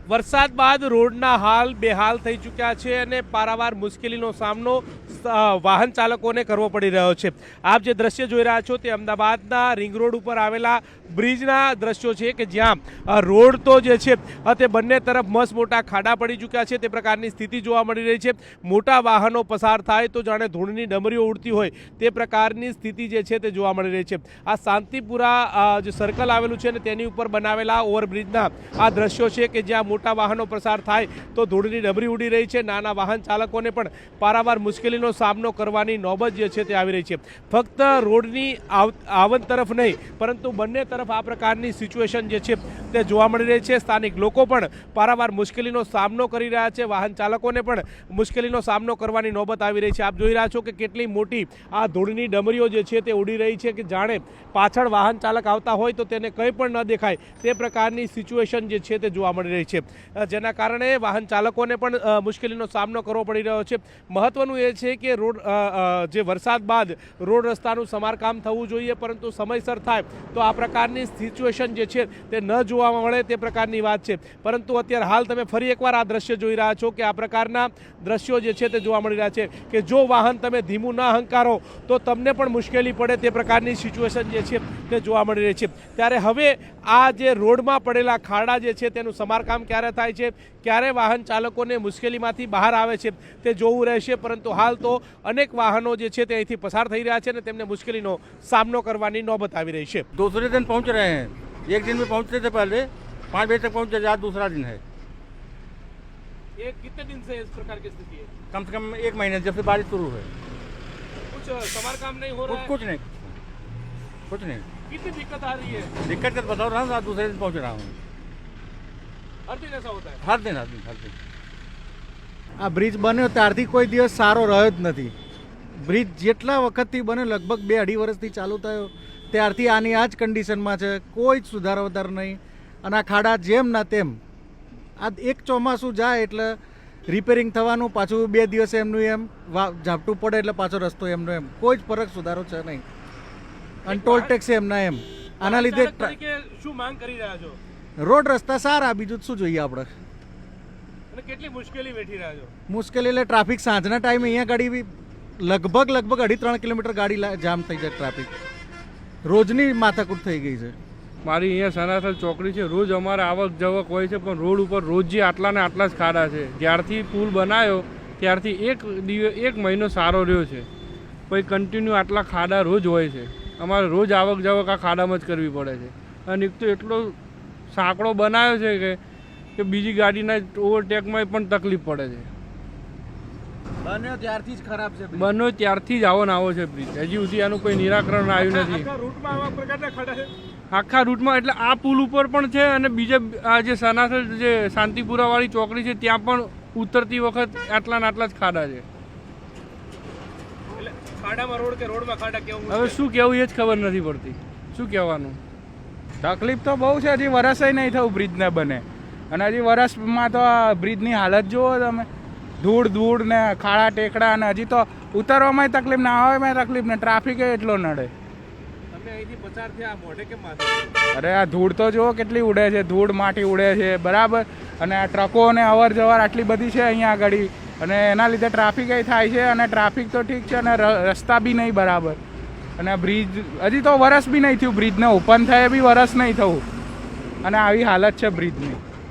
વરસાદ બાદ રોડના હાલ બેહાલ થઈ ચૂક્યા છે અને પારાવાર મુશ્કેલીનો સામનો વાહન ચાલકોને કરવો પડી રહ્યો છે। આપ જે દ્રશ્ય જોઈ રહ્યા છો તે અમદાવાદના રિંગ રોડ ઉપર આવેલા બ્રિજના દ્રશ્યો છે કે જ્યાં રોડ તો જે છે તે બંને તરફ મસ્ત મોટા ખાડા પડી ચૂક્યા છે, તે પ્રકારની સ્થિતિ જોવા મળી રહી છે। મોટા વાહનો પસાર થાય તો જાણે ધૂળની ડમરીઓ ઉડતી હોય તે પ્રકારની સ્થિતિ જે છે તે જોવા મળી રહી છે। આ શાંતિપુરા જે સર્કલ આવેલું છે ને તેની ઉપર બનાવેલા ઓવરબ્રિજના આ દ્રશ્યો છે કે જ્યાં મોટા વાહનો પસાર થાય તો ધૂળની ડમરી ઉડી રહી છે। નાના વાહન ચાલકોને પણ પારાવાર મુશ્કેલીનો સામનો કરવાની નોબત જે છે તે આવી રહી છે। ફક્ત રોડની આવન તરફ નહીં પરંતુ બંને તરફ આ પ્રકારની સિચ્યુએશન જે છે તે જોવા મળી રહી છે। સ્થાનિક લોકો પણ પારાવાર મુશ્કેલીનો સામનો કરી રહ્યા છે, વાહન ચાલકોને પણ મુશ્કેલીનો સામનો કરવાની નોબત આવી રહી છે। આપ જોઈ રહ્યા છો કે કેટલી મોટી આ ધૂળની ડમરીઓ જે છે તે ઉડી રહી છે કે જાણે પાછળ વાહન ચાલક આવતા હોય તો તેને કંઈ પણ ન દેખાય તે પ્રકારની સિચ્યુએશન જે છે તે જોવા મળી રહી છે, જેના કારણે વાહન ચાલકોને પણ મુશ્કેલીનો સામનો કરવો પડી રહ્યો છે। મહત્વનું એ છે કે રોડ જે વરસાદ બાદ રોડ રસ્તાનું સમારકામ થવું જોઈએ, પરંતુ સમયસર થાય તો આ પ્રકારની સિચ્યુએશન જે છે તે ન જોવા મળે તે પ્રકારની વાત છે। પરંતુ અત્યારે હાલ તમે ફરી એકવાર આ દ્રશ્ય જોઈ રહ્યા છો કે આ પ્રકારના દ્રશ્યો જે છે તે જોવા મળી રહ્યા છે કે જો વાહન તમે ધીમું ન હંકારો તો તમને પણ મુશ્કેલી પડે તે પ્રકારની સિચ્યુએશન જે છે તે જોવા મળી રહી છે। ત્યારે હવે આ જે રોડમાં પડેલા ખાડા જે છે તેનું સમારકામ ક્યારે થાય છે, ક્યારે વાહન ચાલકોને મુશ્કેલીમાંથી બહાર આવે છે તે જોવું રહેશે, પરંતુ હાલ તો અનેક વાહનો જે છે તે અહીંથી પસાર થઈ રહ્યા છે અને તેમને મુશ્કેલીનો સામનો કરવાની નોબત આવી રહી છે। दूसरे दिन पहुंच रहे हैं, एक दिन में पहुंचते थे पहले 5 बजे तक पहुंचे, आज दूसरा दिन है। ये कितने दिन से इस प्रकार की स्थिति है? कम से कम 1 महीने जब से बारिश शुरू है। कुछ समारकाम नहीं हो रहा है? कुछ नहीं, कुछ नहीं। कितनी दिक्कत आ रही है? दिक्कत का बता रहा हूँ, आज दूसरे दिन पहुंच रहा हूँ। हर दिन ऐसा होता है? हर दिन हर दिन हर दिन। આ બ્રિજ બન્યો ત્યારથી કોઈ દિવસ સારો રહ્યો જ નથી। બ્રિજ જેટલા વખતથી બને લગભગ 2-2.5 વર્ષથી ચાલુ થયો ત્યારથી આની આ જ કન્ડિશનમાં છે, કોઈ જ સુધારો વધારો નહીં અને આ ખાડા જેમ ના તેમ। આ એક ચોમાસું જાય એટલે રિપેરિંગ થવાનું, પાછું 2 દિવસે એમનું એમ ઝાપટું પડે એટલે પાછો રસ્તો એમનો એમ, કોઈ જ ફરક સુધારો છે નહીં। અનટોલ ટેક્સ એમના એમ। આના લીધે શું માંગ કરી રહ્યા છો? રોડ રસ્તા સારા, બીજું શું જોઈએ આપણે? અને કેટલી મુશ્કેલી વેઠી રહ્યા છો? મુશ્કેલી એટલે ટ્રાફિક સાંજના ટાઈમે અહીંયા ગાડી લગભગ 2.5-3 કિલોમીટર ગાડી જામ થઈ જાય। ટ્રાફિક રોજની માથાકૂટ થઈ ગઈ છે। મારી અહીંયા સનાથલ ચોકડી છે, રોજ અમારે આવક જવક હોય છે, પણ રોડ ઉપર રોજ જે આટલા ને આટલા જ ખાડા છે। જ્યારથી પુલ બનાવ્યો ત્યારથી એક મહિનો સારો રહ્યો છે, પછી કન્ટિન્યુ આટલા ખાડા રોજ હોય છે। અમારે રોજ આવક જવક આ ખાડામાં જ કરવી પડે છે, અને એક તો એટલો સાંકડો બનાવ્યો છે કે બીજી ગાડીના ઓવરટેકમાં પણ તકલીફ પડે છે। બન્યો ત્યારથી જ ખરાબ છે, બન્યો ત્યારથી જ આવો ને આવો છે બ્રિજ, હજી સુધી આનું કોઈ નિરાકરણ આવ્યું નથી। આખા રૂટમાં એટલે આ પુલ ઉપર પણ છે અને બીજા આ જે સનાથલ જે શાંતિપુરાવાળી ચોકડી છે ત્યાં પણ ઉતરતી વખત આટલા ને આટલા જ ખાડા છે। ખાડામાં રોડ કે રોડમાં ખાડા કેવું? હવે શું કહેવું એ જ ખબર નથી પડતી, શું કહેવાનું। તકલીફ તો બહુ છે, હજી વરસે નહીં થયું બ્રિજને બને, અને હજી વરસમાં તો બ્રિજની હાલત જુઓ તમે, ધૂળ ને ખાડા ટેકડા, અને હજી તો ઉતરવામાં તકલીફ ને આવવામાં તકલીફ ને ટ્રાફિક એટલો નડે। તમે અહીંથી પસાર થયા, મોઢે કેમ માથે? અરે આ ધૂળ તો જુઓ કેટલી ઉડે છે, ધૂળ માટી ઉડે છે બરાબર, અને આ ટ્રકો ને અવર જવર આટલી બધી છે અહીંયા આગળ, અને એના લીધે ટ્રાફિક થાય છે, અને ટ્રાફિક તો ઠીક છે અને રસ્તા બી નહીં બરાબર, અને બ્રિજ હજી તો વરસ બી નહીં થયું, બ્રિજને ઓપન થાય બી વરસ નહીં થવું, અને આવી હાલત છે બ્રિજની।